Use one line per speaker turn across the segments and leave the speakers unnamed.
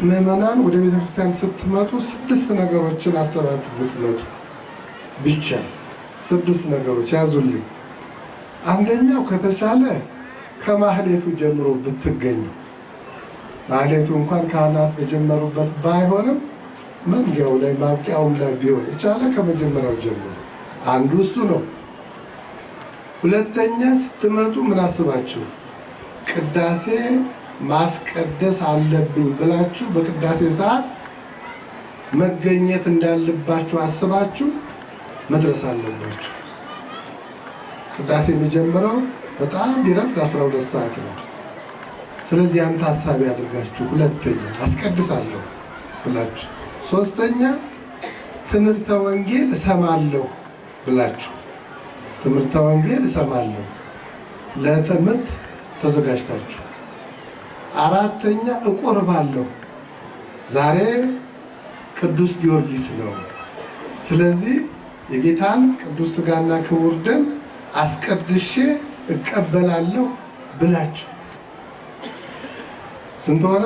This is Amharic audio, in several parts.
ምዕመናን ወደ ቤተክርስቲያን ስትመጡ 6 ነገሮችን አሰባችሁ ብትመጡ ብቻ 6 ነገሮች ያዙልኝ። አንደኛው ከተቻለ ከማህሌቱ ጀምሮ ብትገኙ፣ ማህሌቱ እንኳን ካህናት በጀመሩበት ባይሆንም መንጊያው ላይ ማብቂያውም ላይ ቢሆን የቻለ ከመጀመሪያው ጀምሮ አንዱ እሱ ነው። ሁለተኛ ስትመጡ ምን አስባችሁ ቅዳሴ ማስቀደስ አለብኝ ብላችሁ በቅዳሴ ሰዓት መገኘት እንዳለባችሁ አስባችሁ መድረስ አለባችሁ። ቅዳሴ የሚጀምረው በጣም ቢረፍድ 12 ሰዓት ነው። ስለዚህ ያን ታሳቢ አድርጋችሁ ሁለተኛ አስቀድሳለሁ ብላችሁ፣ ሶስተኛ ትምህርተ ወንጌል እሰማለሁ ብላችሁ ትምህርተ ወንጌል እሰማለሁ ለትምህርት ተዘጋጅታችሁ፣ አራተኛ እቆርባለሁ። ዛሬ ቅዱስ ጊዮርጊስ ነው፣ ስለዚህ የጌታን ቅዱስ ሥጋና ክቡር ደም አስቀድሼ እቀበላለሁ ብላችሁ። ስንት ሆነ?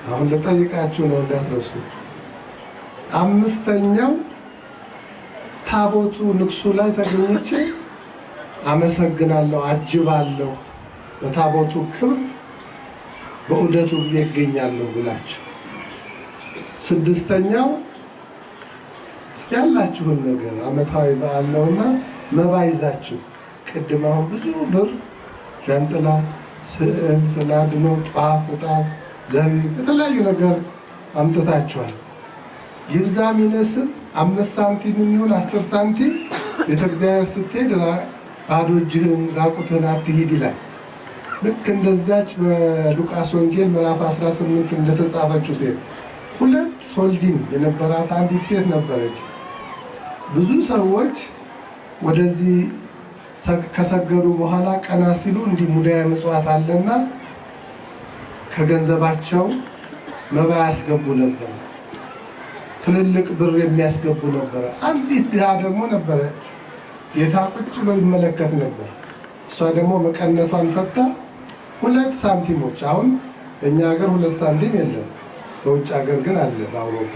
አሁን ልጠይቃችሁ ነው እንዳትረሱ። አምስተኛው ታቦቱ ንግሱ ላይ ተገኝቼ አመሰግናለሁ፣ አጅባለሁ፣ በታቦቱ ክብር በዑደቱ ጊዜ ይገኛለሁ ብላችሁ። ስድስተኛው ያላችሁን ነገር ዓመታዊ በዓል ነውና መባ ይዛችሁ፣ ቅድም አሁን ብዙ ብር ዣንጥላ፣ ስዕል፣ ስዕለ አድኖ፣ ጧፍ፣ ዕጣን፣ ዘቢብ የተለያዩ ነገር አምጥታችኋል። ይብዛም ይነስም 5 ሳንቲም የሚሆን 10 ሳንቲም ቤተ እግዚአብሔር ስትሄድ ባዶ እጅህን ራቁትህን አትሂድ ይላል። ልክ እንደዛች በሉቃስ ወንጌል ምዕራፍ 18 እንደተጻፈችው ሴት 2 ሶልዲን የነበራት አንዲት ሴት ነበረች። ብዙ ሰዎች ወደዚህ ከሰገዱ በኋላ ቀና ሲሉ እንዲህ ሙዳየ ምጽዋት አለና ከገንዘባቸው መባ ያስገቡ ነበር። ትልልቅ ብር የሚያስገቡ ነበር። አንዲት ድሃ ደግሞ ነበረች። ጌታ ቁጭ ብሎ ይመለከት ነበር። እሷ ደግሞ መቀነቷን ፈታ 2 ሳንቲሞች። አሁን በእኛ ሀገር 2 ሳንቲም የለም፣ በውጭ ሀገር ግን አለ። በአውሮፓ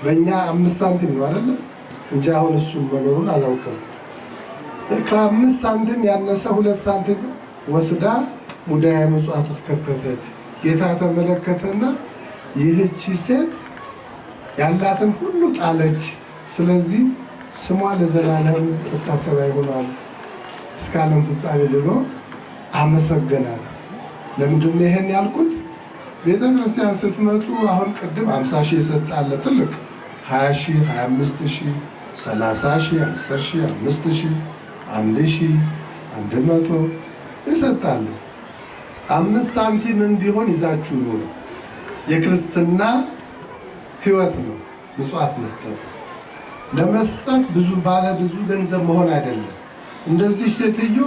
በእኛ 5 ሳንቲም ነው አይደለ እንጂ አሁን እሱም መኖሩን አላውቅም። ከ5 ሳንቲም ያነሰ 2 ሳንቲም ወስዳ ሙዳየ ምጽዋት ውስጥ ከተተች። ጌታ ተመለከተና ይህቺ ሴት ያላትን ሁሉ ጣለች፣ ስለዚህ ስሟ ለዘላለም መታሰቢያ ይሆናል እስከ ዓለም ፍጻሜ ብሎ አመሰገናል። ለምንድን ነው ይሄን ያልኩት? ቤተ ክርስቲያን ስትመጡ አሁን ቅድም 50 ሺህ ይሰጣል ትልቅ 20 ሺህ 25 ሺህ 30 ሺህ 10 ሺህ 5 ሺህ 1 ሺህ 100 ይሰጣል። 5 ሳንቲምም ቢሆን ይዛችሁ ነው። የክርስትና ሕይወት ነው ምጽዋት መስጠት። ለመስጠት ብዙ ባለ ብዙ ገንዘብ መሆን አይደለም። እንደዚህ ሴትዮ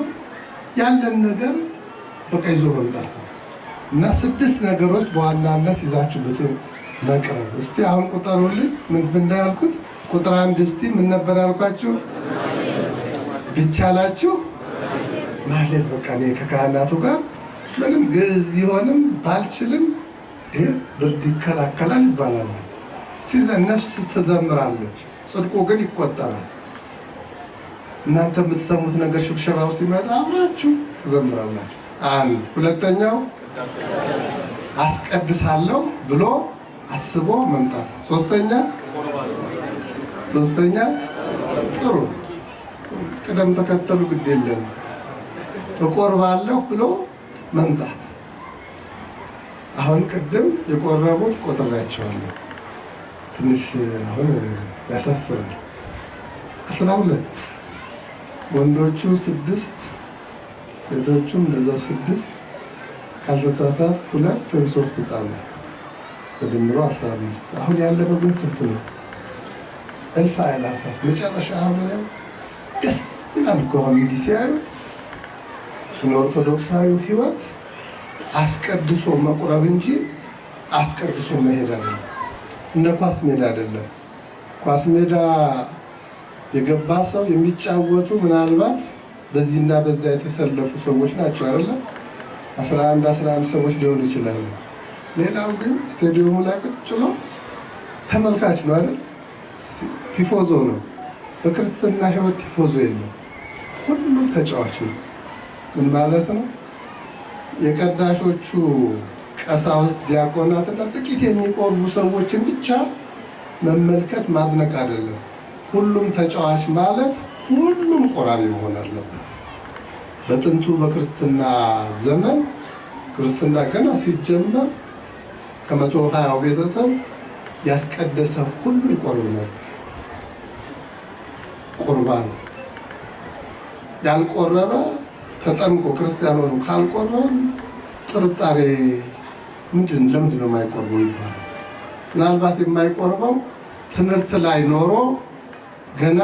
ያለን ነገር በቃ ይዞ መምጣት ነው። እና 6 ነገሮች በዋናነት ይዛችሁ ብትል መቅረብ። እስቲ አሁን ቁጠሩልኝ። ምን እንዳልኩት ቁጥር 1 እስቲ ምን ነበር ያልኳችሁ? ቢቻላችሁ ማለት በቃ እኔ ከካህናቱ ጋር ምንም ግዕዝ ቢሆንም ባልችልም ብርድ ይከላከላል ይባላል። ሲዘን ነፍስ ትዘምራለች፣ ጽድቁ ግን ይቆጠራል። እናንተ የምትሰሙት ነገር ሽብሸባው ሲመጣ አብራችሁ ትዘምራላችሁ። አንድ ሁለተኛው አስቀድሳለሁ ብሎ አስቦ መምጣት። ሶስተኛ ጥሩ ቅደም ተከተሉ ግድ የለም። እቆርባለሁ ብሎ መምጣት። አሁን ቅድም የቆረቡት ቆጥሬያቸዋለሁ። ትንሽ አሁን ያሳፍራል። 12 ወንዶቹ 6 ሴቶቹም እንደዛው 6 ካልተሳሳት 2 ወይም 3 ህፃናት በድምሮ 15። አሁን ያለነው ግን ስንት ነው? እልፍ አእላፋት። መጨረሻ አሁን ደስ ይላል እኮ አሁን እንዲህ ሲያዩ ኦርቶዶክሳዊ ህይወት አስቀድሶ መቁረብ እንጂ አስቀድሶ መሄድ አይደለም። እንደ ኳስ ሜዳ አይደለም። ኳስ ሜዳ የገባ ሰው የሚጫወቱ ምናልባት በዚህና በዛ የተሰለፉ ሰዎች ናቸው አይደለ? 11 ሰዎች ሊሆኑ ይችላሉ። ሌላው ግን ስቴዲየሙ ላይ ቁጭ ብሎ ተመልካች ነው አይደል? ቲፎዞ ነው። በክርስትና ሕይወት ቲፎዞ የለም፣ ሁሉም ተጫዋች ነው። ምን ማለት ነው? የቀዳሾቹ ቀሳውስት፣ ዲያቆናትና ጥቂት የሚቆርቡ ሰዎችን ብቻ መመልከት ማድነቅ አይደለም። ሁሉም ተጫዋች ማለት ሁሉም ቆራቢ መሆን አለበት። በጥንቱ በክርስትና ዘመን ክርስትና ገና ሲጀመር ከ120 ቤተሰብ ያስቀደሰ ሁሉ ይቆርብ ነበር። ቁርባን ያልቆረበ ተጠምቆ ክርስቲያን ሆኖ ካልቆረበ ጥርጣሬ ለምንድን ነው የማይቆርበው ይባላል። ምናልባት የማይቆርበው ትምህርት ላይ ኖሮ ገና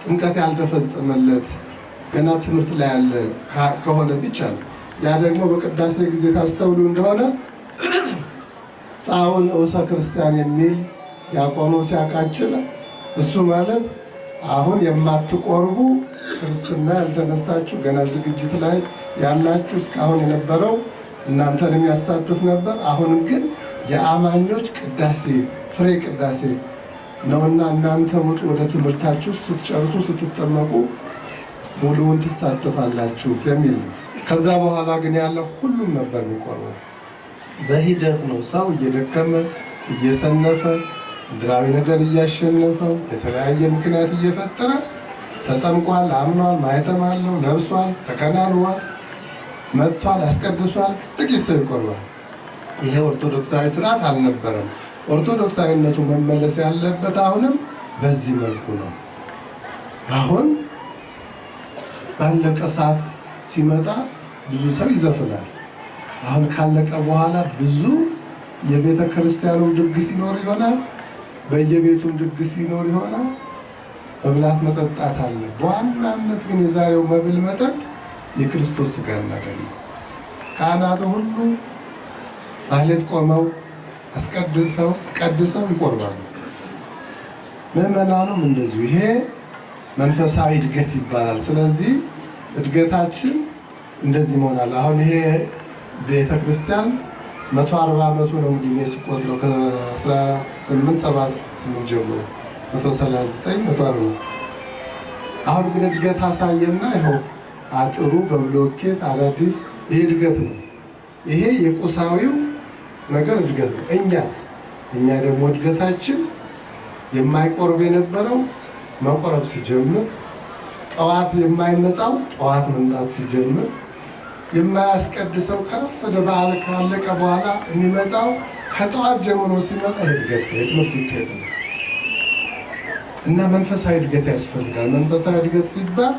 ጥምቀት ያልተፈጸመለት ገና ትምህርት ላይ ያለ ከሆነ ብቻ ነው። ያ ደግሞ በቅዳሴ ጊዜ ታስተውሉ እንደሆነ ጻውን እውሰ ክርስቲያን የሚል ያቆኖ ሲያቃጭል እሱ ማለት አሁን የማትቆርቡ ክርስትና ያልተነሳችሁ ገና ዝግጅት ላይ ያላችሁ እስካሁን የነበረው እናንተን የሚያሳትፍ ነበር። አሁንም ግን የአማኞች ቅዳሴ ፍሬ ቅዳሴ ነውና እናንተ ውጡ፣ ወደ ትምህርታችሁ ስትጨርሱ ስትጠመቁ ሙሉውን ትሳተፋላችሁ የሚል ነው። ከዛ በኋላ ግን ያለው ሁሉም ነበር የሚቆርበው። በሂደት ነው ሰው እየደከመ እየሰነፈ ምድራዊ ነገር እያሸነፈው የተለያየ ምክንያት እየፈጠረ ተጠምቋል፣ አምኗል፣ ማኅተም አለው፣ ለብሷል፣ ተከናንቧል፣ መጥቷል፣ አስቀድሷል። ጥቂት ሰው ይቆርባል። ይሄ ኦርቶዶክሳዊ ስርዓት አልነበረም። ኦርቶዶክሳዊነቱ መመለስ ያለበት አሁንም በዚህ መልኩ ነው። አሁን ባለቀ ሰዓት ሲመጣ ብዙ ሰው ይዘፍናል። አሁን ካለቀ በኋላ ብዙ የቤተ ክርስቲያኑም ድግስ ይኖር ይሆናል፣ በየቤቱም ድግስ ይኖር ይሆናል። መብላት መጠጣት አለ። በዋናነት ግን የዛሬው መብል መጠጥ የክርስቶስ ሥጋና ደም ነው። ካህናቱ ሁሉ ማህሌት ቆመው አስቀድሰው ቀድሰው ይቆርባሉ። ምዕመናኑም እንደዚሁ። ይሄ መንፈሳዊ እድገት ይባላል። ስለዚህ እድገታችን እንደዚህ ይሆናል። አሁን ይሄ ቤተ ክርስቲያን 140 ዓመቱ ነው እንግዲህ እኔ ስቆጥረው ከ1878 ጀምሮ 139 140። አሁን ግን እድገት አሳየና ይኸው አጥሩ በብሎኬት አዳዲስ። ይሄ እድገት ነው። ይሄ የቁሳዊው ነገር እድገት ነው። እኛ ደግሞ እድገታችን የማይቆርብ የነበረው መቆረብ ሲጀምር፣ ጠዋት የማይመጣው ጠዋት መምጣት ሲጀምር፣ የማያስቀድሰው ከረፈደ በዓል ካለቀ በኋላ የሚመጣው ከጠዋት ጀምሮ ሲመጣ እድገት የትምህርት ውጤት ነው እና መንፈሳዊ እድገት ያስፈልጋል። መንፈሳዊ እድገት ሲባል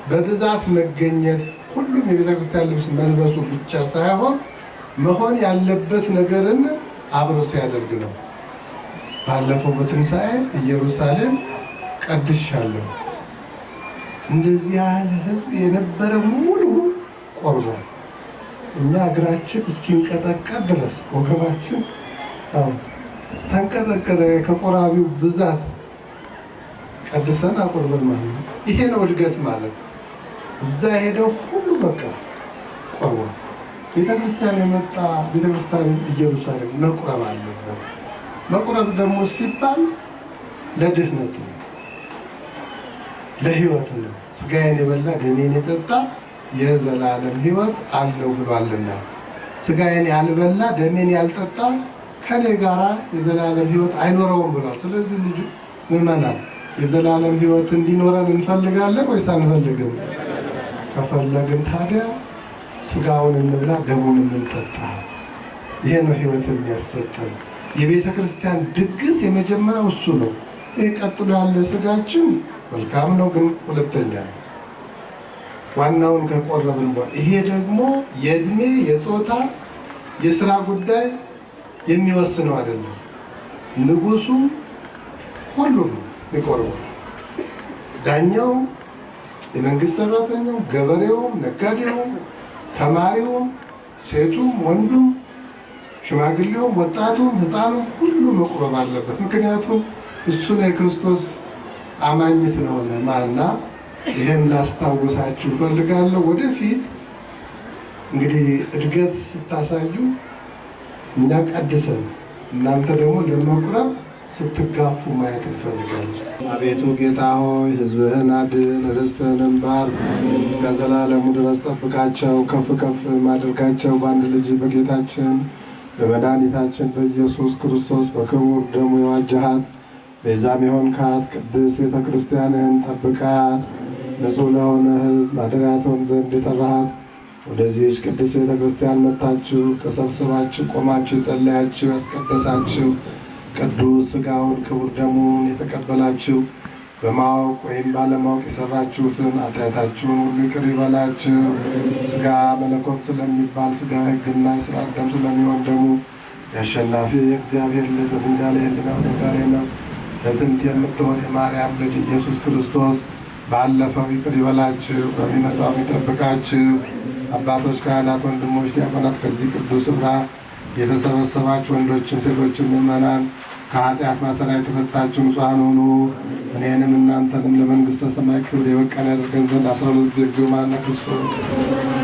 በብዛት መገኘት፣ ሁሉም የቤተክርስቲያን ልብስ መልበሱ ብቻ ሳይሆን መሆን ያለበት ነገርን አብሮ ሲያደርግ ነው። ባለፈው በትንሣኤ ኢየሩሳሌም ቀድሻለሁ፣ እንደዚህ ያህል ሕዝብ የነበረ ሙሉ ቆርቧል። እኛ እግራችን እስኪንቀጠቀጥ ድረስ ወገባችን ተንቀጠቀጠ። ከቆራቢው ብዛት ቀድሰን አቆርበን ማለት ነው። ይሄ ነው እድገት ማለት። እዛ ሄደው ሁሉ በቃ ቆርቧል። ቤተክርስቲያን የመጣ ቤተክርስቲያን ኢየሩሳሌም መቁረብ አለበት። መቁረብ ደግሞ ሲባል ለድህነት ነው፣ ለህይወት ነው። ስጋዬን የበላ ደሜን የጠጣ የዘላለም ህይወት አለው ብሏልና፣ ስጋዬን ያልበላ ደሜን ያልጠጣ ከኔ ጋራ የዘላለም ህይወት አይኖረውም ብሏል። ስለዚህ ልጁ ምዕመናን የዘላለም ህይወት እንዲኖረን እንፈልጋለን ወይስ አንፈልግም? ከፈለግን ታዲያ ስጋውን እንብላ ደሙን እንጠጣ። ይሄ ነው ህይወት የሚያሰጠን። የቤተ ክርስቲያን ድግስ የመጀመሪያው እሱ ነው። ይህ ቀጥሎ ያለ ስጋችን መልካም ነው፣ ግን ሁለተኛ ነው። ዋናውን ከቆረብን በኋላ ይሄ ደግሞ የእድሜ የጾታ የስራ ጉዳይ የሚወስነው አይደለም። ንጉሱ ሁሉም ይቆርባል። ዳኛውም፣ የመንግስት ሰራተኛው፣ ገበሬውም፣ ነጋዴውም፣ ተማሪውም፣ ሴቱም፣ ወንዱም፣ ሽማግሌውም፣ ወጣቱም፣ ህፃኑም ሁሉ መቁረብ አለበት። ምክንያቱም እሱ ነው የክርስቶስ አማኝ ስለሆነ ማና ይሄን ላስታውሳችሁ ፈልጋለሁ። ወደፊት እንግዲህ እድገት ስታሳዩ እኛ ቀድሰን እናንተ ደግሞ ለመቁረብ ስትጋፉ ማየት እንፈልጋለን። አቤቱ ጌታ ሆይ ሕዝብህን አድን፣ ርስትህንም ባርክ፣ እስከ ዘላለሙ ድረስ ጠብቃቸው፣ ከፍ ከፍ ማድረጋቸው በአንድ ልጅ በጌታችን በመድኃኒታችን በኢየሱስ ክርስቶስ በክቡር ደሙ የዋጀሃት ቤዛም የሆንካት ቅድስት ቤተ ክርስቲያንህን ጠብቃት። ንጹሕ ለሆነ ሕዝብ ማደሪያ ትሆን ዘንድ የጠራሃት ወደዚህች ቅድስት ቤተ ክርስቲያን መጥታችሁ ተሰብስባችሁ ቆማችሁ የጸለያችሁ ያስቀደሳችሁ ቅዱስ ሥጋውን ክቡር ደሙን የተቀበላችሁ በማወቅ ወይም ባለማወቅ የሰራችሁትን ኃጢአታችሁን ሁሉ ይቅር ይበላችሁ። ሥጋ መለኮት ስለሚባል ሥጋ ሕግና የሥርዓት ደም ስለሚሆን ደሙ የአሸናፊ የእግዚአብሔር ልጅ በድንጋሌ ሕሊና በድንጋሌ ነፍስ ለጥንት የምትሆን የማርያም ልጅ ኢየሱስ ክርስቶስ ባለፈው ይቅር ይበላችሁ፣ በሚመጣው ይጠብቃችሁ። አባቶች፣ ካህናት፣ ወንድሞች፣ ዲያቆናት ከዚህ ቅዱስ ስፍራ የተሰበሰባችሁ ወንዶችን፣ ሴቶችን ምእመናን ከኃጢአት ማሰሪያ የተፈታችሁ ንጹሐን ሁኑ። እኔንም እናንተንም ለመንግሥተ ሰማይ ክብር የበቃን ያደርገን ዘንድ 12 ጊዜ እግዚኦ መሐረነ ክርስቶስ